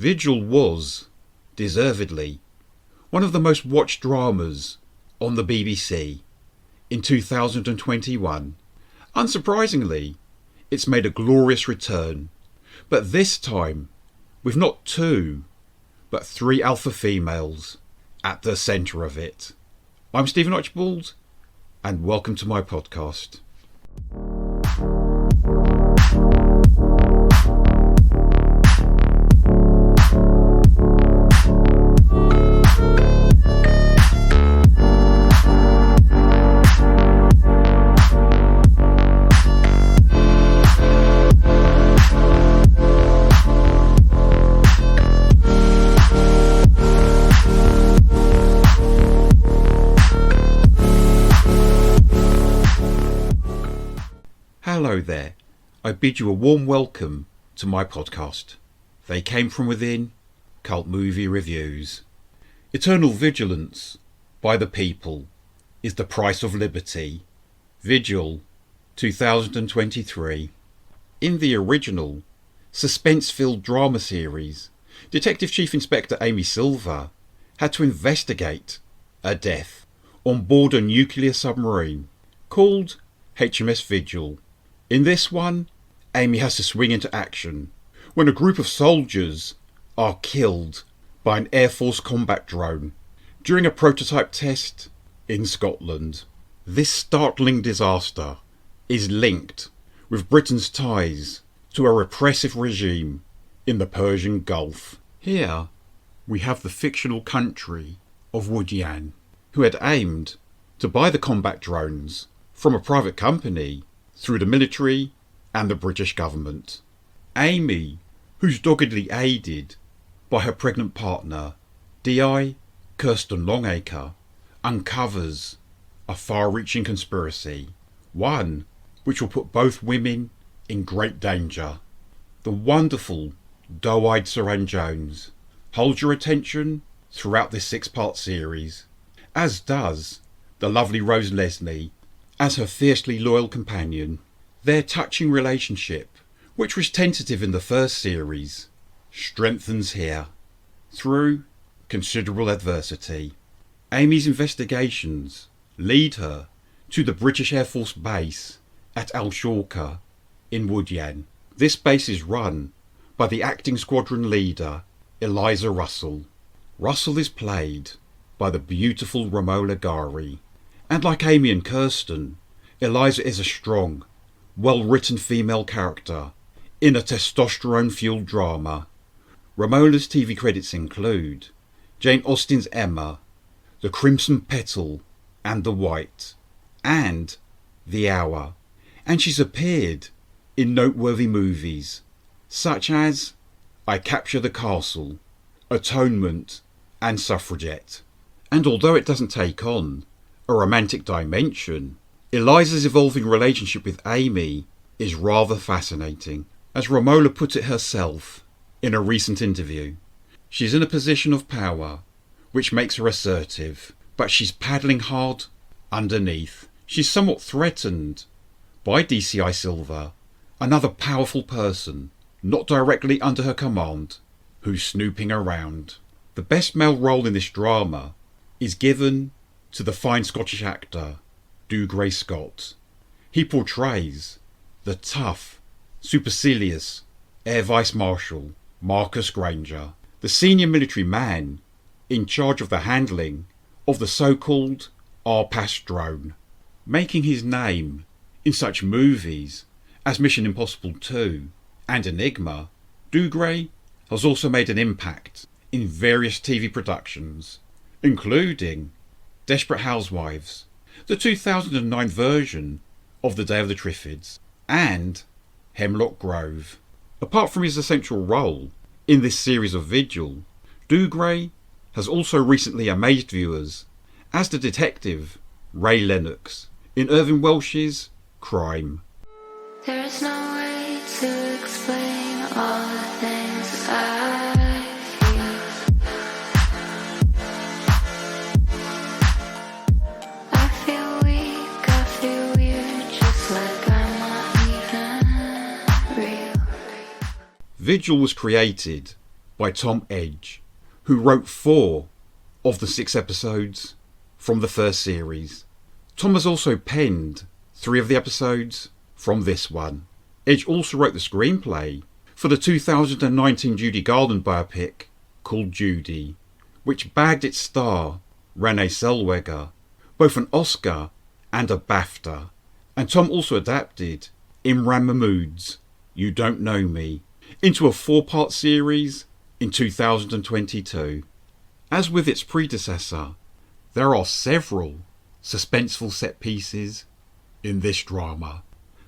Vigil was, deservedly, one of the most watched dramas on the BBC in 2021. Unsurprisingly, it's made a glorious return, but this time with not two, but three alpha females at the centre of it. I'm Stephen Archibald, and welcome to my podcast. Hello there, I bid you a warm welcome to my podcast. They Came From Within, Cult Movie Reviews. Eternal vigilance by the people is the price of liberty. Vigil, 2023. In the original, suspense-filled drama series, Detective Chief Inspector Amy Silver had to investigate a death on board a nuclear submarine called HMS Vigil. In this one, Amy has to swing into action when a group of soldiers are killed by an Air Force combat drone during a prototype test in Scotland. This startling disaster is linked with Britain's ties to a repressive regime in the Persian Gulf. Here we have the fictional country of Vigilants, who had aimed to buy the combat drones from a private company through the military and the British government. Amy, who's doggedly aided by her pregnant partner, D.I. Kirsten Longacre, uncovers a far-reaching conspiracy, one which will put both women in great danger. The wonderful, doe-eyed Suranne Jones holds your attention throughout this six-part series, as does the lovely Rose Leslie as her fiercely loyal companion. Their touching relationship, which was tentative in the first series, strengthens here through considerable adversity. Amy's investigations lead her to the British Air Force base at Al Shawka in Vigilants. This base is run by the acting squadron leader, Eliza Russell. Russell is played by the beautiful Romola Gari. And like Amy and Kirsten, Eliza is a strong, well-written female character in a testosterone-fueled drama. Romola's TV credits include Jane Austen's Emma, The Crimson Petal and the White, and The Hour. And she's appeared in noteworthy movies such as I Capture the Castle, Atonement and Suffragette. And although it doesn't take on a romantic dimension, Eliza's evolving relationship with Amy is rather fascinating. As Romola put it herself in a recent interview, she's in a position of power which makes her assertive, but she's paddling hard underneath. She's somewhat threatened by DCI Silver, another powerful person not directly under her command, who's snooping around. The best male role in this drama is given to the fine Scottish actor Dougray Scott. He portrays the tough, supercilious Air Vice Marshal Marcus Granger, the senior military man in charge of the handling of the so-called RPAS drone. Making his name in such movies as Mission Impossible 2 and Enigma, Dougray has also made an impact in various TV productions, including Desperate Housewives, the 2009 version of The Day of the Triffids, and Hemlock Grove. Apart from his essential role in this series of Vigil, Dougray has also recently amazed viewers as the detective Ray Lennox in Irving Welsh's Crime. There is no way to explain all the things I feel. I feel weak, I feel weird, just like I'm not even real. Vigil was created by Tom Edge, who wrote 4 of the 6 episodes from the first series. Tom has also penned 3 of the episodes from this one. Edge also wrote the screenplay for the 2019 Judy Garland biopic called Judy, which bagged its star, Renee Zellweger, both an Oscar and a BAFTA. And Tom also adapted Imran Mahmood's You Don't Know Me into a 4-part series in 2022. As with its predecessor, there are several suspenseful set pieces in this drama.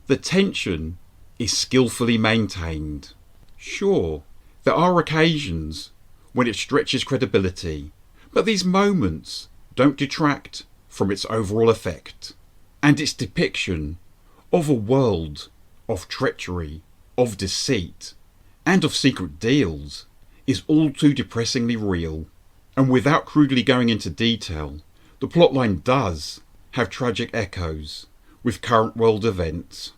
The tension is skillfully maintained. Sure, there are occasions when it stretches credibility, but these moments don't detract from its overall effect, and its depiction of a world of treachery, of deceit, and of secret deals is all too depressingly real. And without crudely going into detail, the plotline does have tragic echoes with current world events,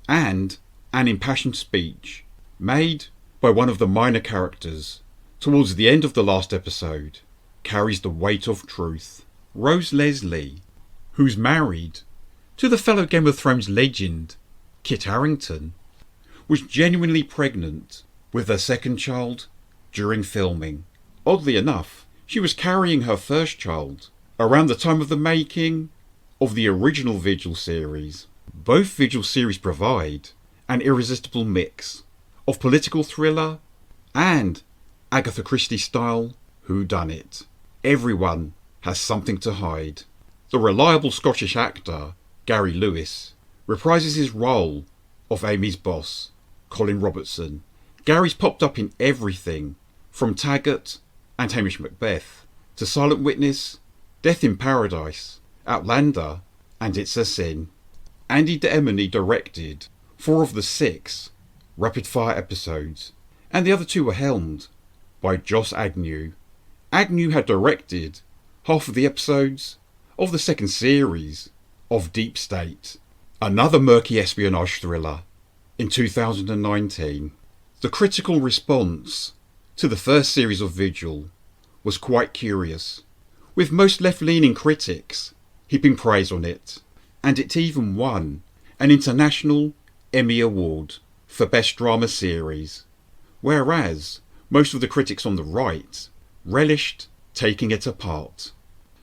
and an impassioned speech made by one of the minor characters towards the end of the last episode carries the weight of truth. Rose Leslie, who's married to the fellow Game of Thrones legend Kit Harington, was genuinely pregnant with her second child during filming. Oddly enough, she was carrying her first child around the time of the making of the original Vigil series. Both Vigil series provide an irresistible mix of political thriller and Agatha Christie style whodunit. Everyone has something to hide. The reliable Scottish actor Gary Lewis reprises his role of Amy's boss, Colin Robertson. Gary's popped up in everything from Taggart and Hamish Macbeth to Silent Witness, Death in Paradise, Outlander, and It's a Sin. Andy D'Emony directed 4 of the 6 rapid-fire episodes, and the other 2 were helmed by Joss Agnew. Agnew had directed half of the episodes of the second series of Deep State, another murky espionage thriller, in 2019. The critical response to the first series of Vigil was quite curious, with most left-leaning critics heaping praise on it, and it even won an International Emmy Award for Best Drama Series, whereas most of the critics on the right relished taking it apart.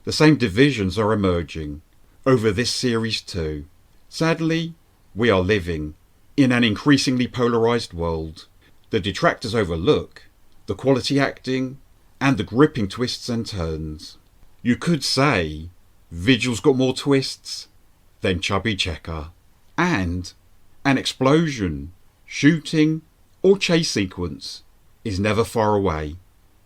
The same divisions are emerging over this series too. Sadly, we are living in an increasingly polarised world. The detractors overlook the quality acting and the gripping twists and turns. You could say Vigil's got more twists than Chubby Checker, and an explosion, shooting or chase sequence is never far away.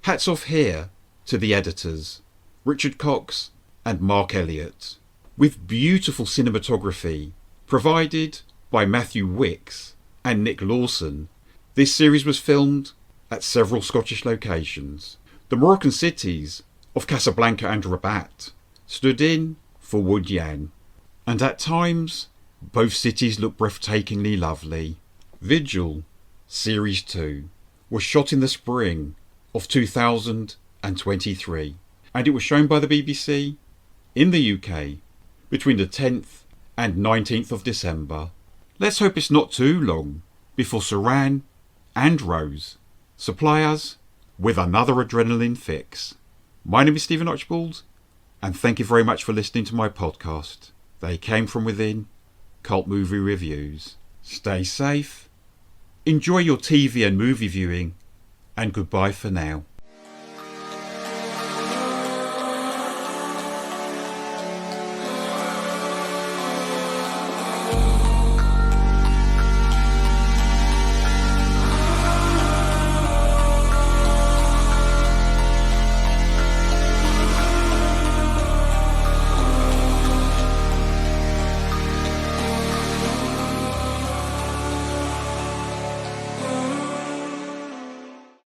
Hats off here to the editors, Richard Cox and Mark Elliott, with beautiful cinematography provided by Matthew Wicks and Nick Lawson. This series was filmed at several Scottish locations. The Moroccan cities of Casablanca and Rabat stood in for Wood Yan, and at times both cities look breathtakingly lovely. Vigil Series 2 was shot in the spring of 2023, and it was shown by the BBC in the UK between the 10th and 19th of December. Let's hope it's not too long before Suranne and Rose supply us with another adrenaline fix. My name is Stephen Archibald, and thank you very much for listening to my podcast. They Came From Within, Cult Movie Reviews. Stay safe, enjoy your TV and movie viewing, and goodbye for now.